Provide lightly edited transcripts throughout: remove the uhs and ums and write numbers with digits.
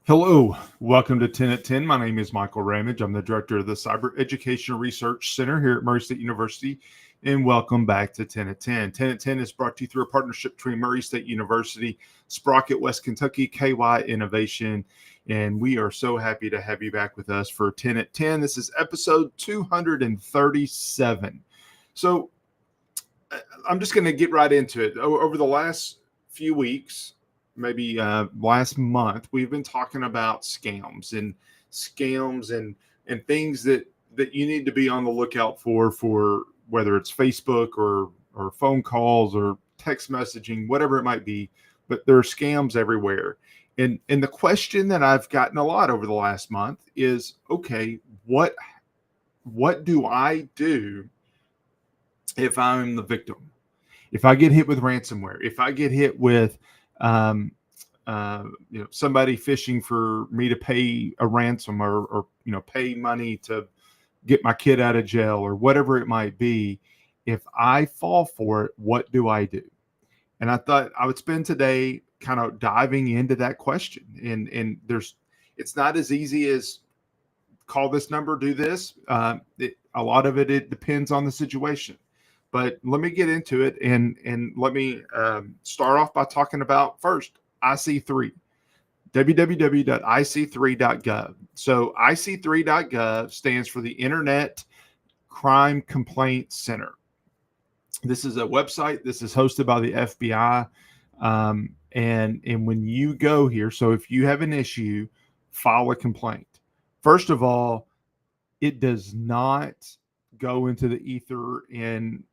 Hello, welcome to 10 at 10. My name is Michael Ramage. I'm the director of the Cyber Education Research Center here at Murray State University, and welcome back to 10 at 10. 10 at 10 is brought to you through a partnership between Murray State University, Sprocket, West Kentucky, KY Innovation, and we are so happy to have you back with us for 10 at 10. This is episode 237. So I'm just going to get right into it. Over the last few weeks, maybe last month, we've been talking about scams and things that you need to be on the lookout for whether it's Facebook or phone calls or text messaging, whatever it might be. But there are scams everywhere. And the question that I've gotten a lot over the last month is, okay, what do I do if I'm the victim? If I get hit with ransomware, if I get hit with somebody fishing for me to pay a ransom or pay money to get my kid out of jail or whatever it might be, if I fall for it, what do I do? And I thought I would spend today kind of diving into that question. And it's not as easy as call this number, do this. A lot of it depends on the situation. But let me get into it and let me start off by talking about first IC3, www.ic3.gov. So ic3.gov stands for the Internet Crime Complaint Center. This is a website. This is hosted by the FBI. And when you go here, so if you have an issue, file a complaint. First of all, it does not go into the ether and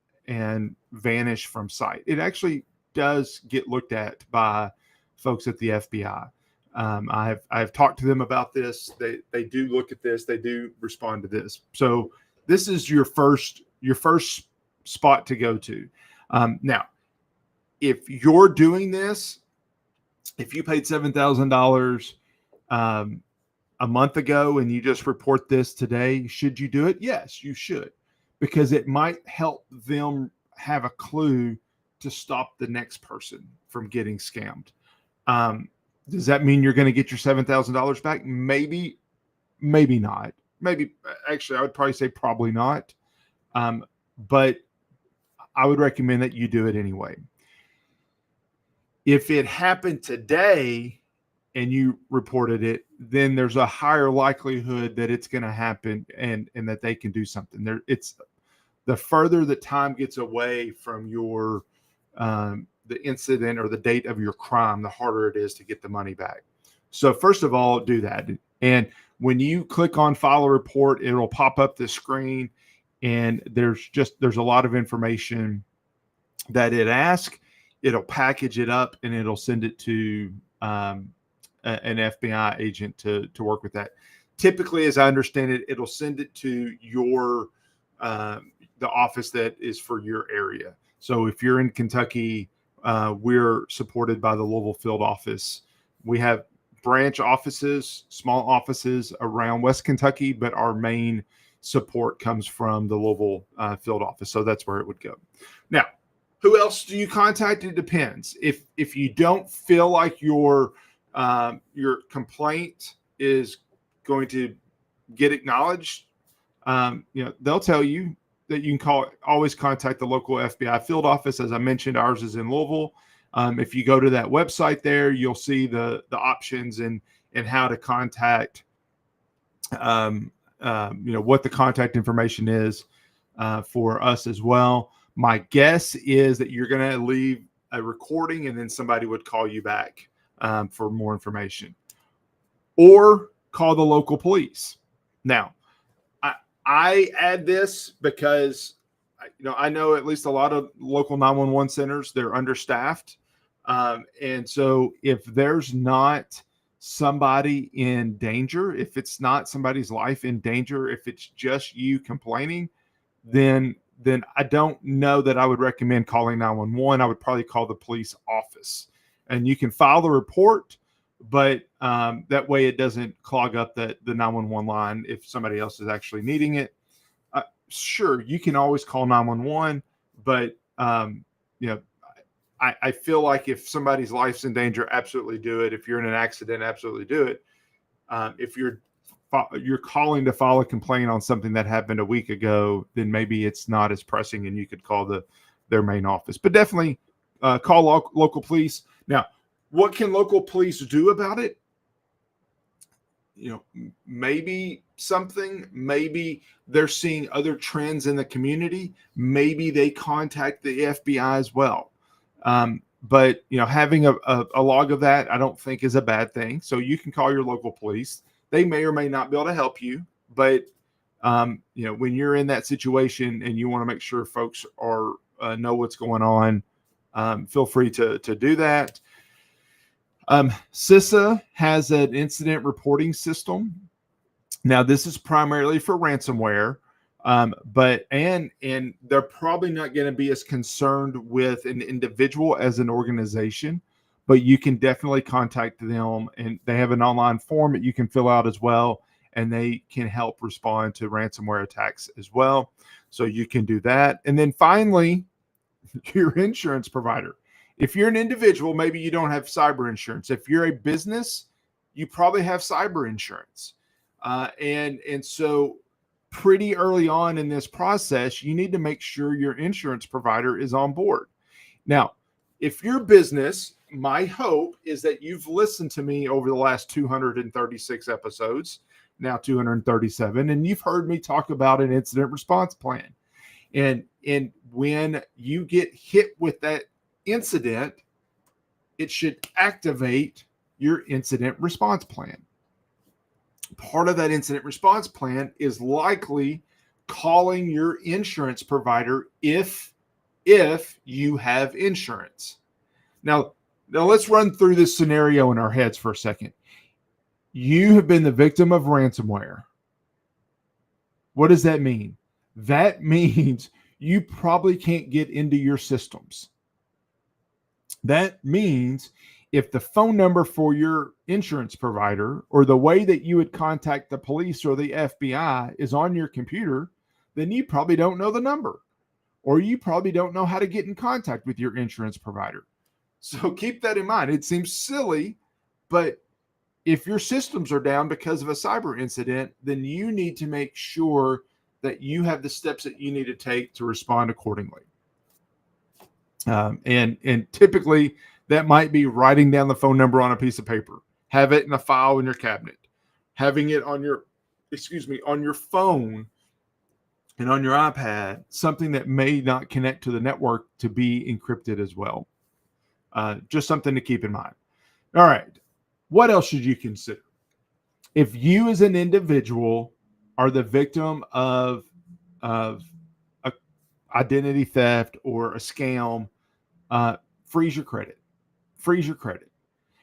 vanish from sight. It actually does get looked at by folks at the FBI. I've talked to them about this. They do look at this. They do respond to this. So this is your first spot to go to. Now, if you're doing this, if you paid $7,000 a month ago and you just report this today, should you do it? Yes, you should, because it might help them have a clue to stop the next person from getting scammed. Does that mean you're going to get your $7,000 back? Maybe not. Maybe, actually, I would probably say probably not. But I would recommend that you do it anyway. If it happened today and you reported it, then there's a higher likelihood that it's going to happen and that they can do something. It's the further the time gets away from your the incident or the date of your crime, the harder it is to get the money back. So first of all, do that. And when you click on file a report, it'll pop up the screen, and there's a lot of information that it asks. It'll package it up and it'll send it to an FBI agent to work with that. Typically, as I understand it, it'll send it to your the office that is for your area. So if you're in Kentucky, we're supported by the Louisville field office. We have branch offices, small offices around West Kentucky, but our main support comes from the Louisville field office. So that's where it would go. Now, who else do you contact? It depends. If you don't feel like your complaint is going to get acknowledged, they'll tell you that you can always contact the local FBI field office. As I mentioned, ours is in Louisville. If you go to that website there, you'll see the options and how to contact, what the contact information is for us as well. My guess is that you're going to leave a recording and then somebody would call you back for more information, or call the local police. Now, I add this because, I know at least a lot of local 911 centers, they're understaffed. And so if there's not somebody in danger, if it's not somebody's life in danger, if it's just you complaining, then I don't know that I would recommend calling 911. I would probably call the police office, and you can file the report, but that way it doesn't clog up the 911 line if somebody else is actually needing it. Sure, you can always call 911, but I feel like if somebody's life's in danger, absolutely do it. If you're in an accident, absolutely do it. If you're calling to file a complaint on something that happened a week ago, then maybe it's not as pressing, and you could call their main office. But definitely call local police. Now, what can local police do about it? Maybe something. Maybe they're seeing other trends in the community. Maybe they contact the FBI as well. But having a log of that, I don't think is a bad thing. So you can call your local police. They may or may not be able to help you, but when you're in that situation and you want to make sure folks are know what's going on, feel free to do that. CISA has an incident reporting system. Now, this is primarily for ransomware, but they're probably not going to be as concerned with an individual as an organization, but you can definitely contact them, and they have an online form that you can fill out as well, and they can help respond to ransomware attacks as well. So you can do that. And then finally, your insurance provider. If you're an individual, maybe you don't have cyber insurance. If you're a business, you probably have cyber insurance. And so pretty early on in this process, you need to make sure your insurance provider is on board. Now, if your business, my hope is that you've listened to me over the last 236 episodes, now 237, and you've heard me talk about an incident response plan. And when you get hit with that incident, it should activate your incident response plan. Part of that incident response plan is likely calling your insurance provider if you have insurance. Now let's run through this scenario in our heads for a second. You have been the victim of ransomware. What does that mean? That means you probably can't get into your systems. That means if the phone number for your insurance provider or the way that you would contact the police or the FBI is on your computer, then you probably don't know the number, or you probably don't know how to get in contact with your insurance provider. So keep that in mind. It seems silly, but if your systems are down because of a cyber incident, then you need to make sure that you have the steps that you need to take to respond accordingly. And typically that might be writing down the phone number on a piece of paper, have it in a file in your cabinet, having it on your phone and on your iPad, something that may not connect to the network to be encrypted as well. Just something to keep in mind. All right. What else should you consider? If you as an individual are the victim of identity theft or a scam, freeze your credit. Freeze your credit.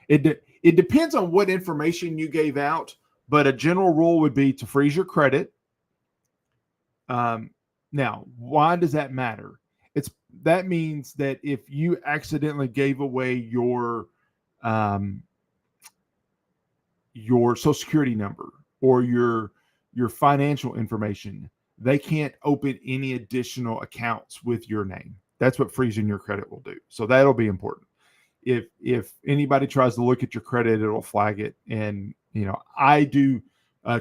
It depends on what information you gave out, but a general rule would be to freeze your credit. Now, why does that matter? That means that if you accidentally gave away your Social Security number or your financial information, they can't open any additional accounts with your name. That's what freezing your credit will do. So that'll be important. If anybody tries to look at your credit, it'll flag it. And I do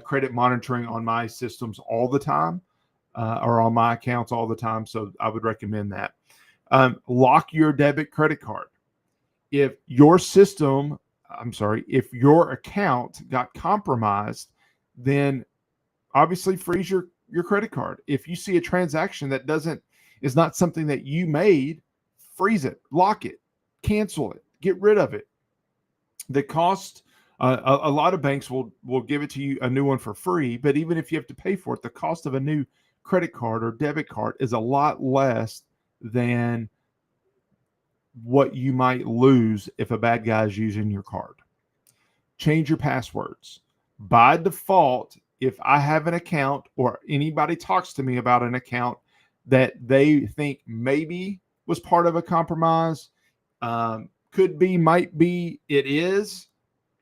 credit monitoring on my systems all the time, or on my accounts all the time. So I would recommend that. Lock your debit credit card. If your account got compromised, then obviously freeze your credit card. If you see a transaction that is not something that you made, freeze it, lock it, cancel it, get rid of it. The cost, a lot of banks will give it to you a new one for free, but even if you have to pay for it, the cost of a new credit card or debit card is a lot less than what you might lose if a bad guy is using your card. Change your passwords. By default, if I have an account or anybody talks to me about an account that they think maybe was part of a compromise, could be, might be, it is,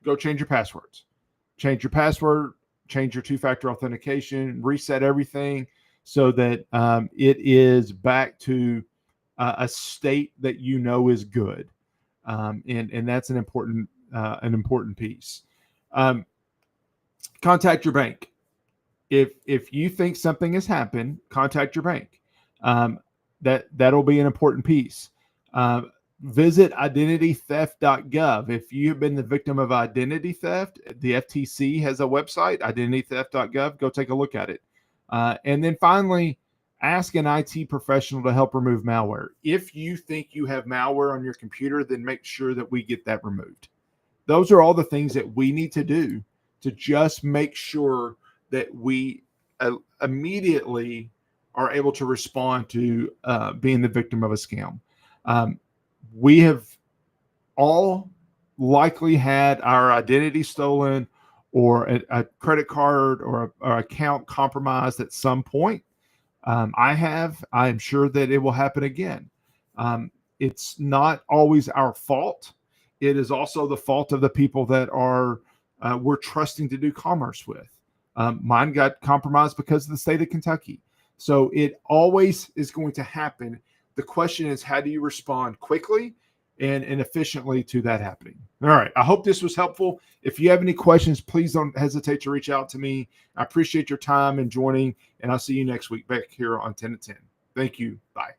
go change your passwords. Change your password, change your two-factor authentication, reset everything so that it is back to a state that is good. And that's an important piece. contact your bank. If you think something has happened, contact your bank. That'll be an important piece. Visit identitytheft.gov. If you have been the victim of identity theft, the FTC has a website, identitytheft.gov. Go take a look at it. And then finally, ask an IT professional to help remove malware. If you think you have malware on your computer, then make sure that we get that removed. Those are all the things that we need to do to just make sure that we immediately are able to respond to being the victim of a scam. We have all likely had our identity stolen or a credit card or account compromised at some point. I am sure that it will happen again. It's not always our fault. It is also the fault of the people that we're trusting to do commerce with. Mine got compromised because of the state of Kentucky. So it always is going to happen. The question is, how do you respond quickly and efficiently to that happening? All right. I hope this was helpful. If you have any questions, please don't hesitate to reach out to me. I appreciate your time and joining, and I'll see you next week back here on 10 to 10. Thank you. Bye.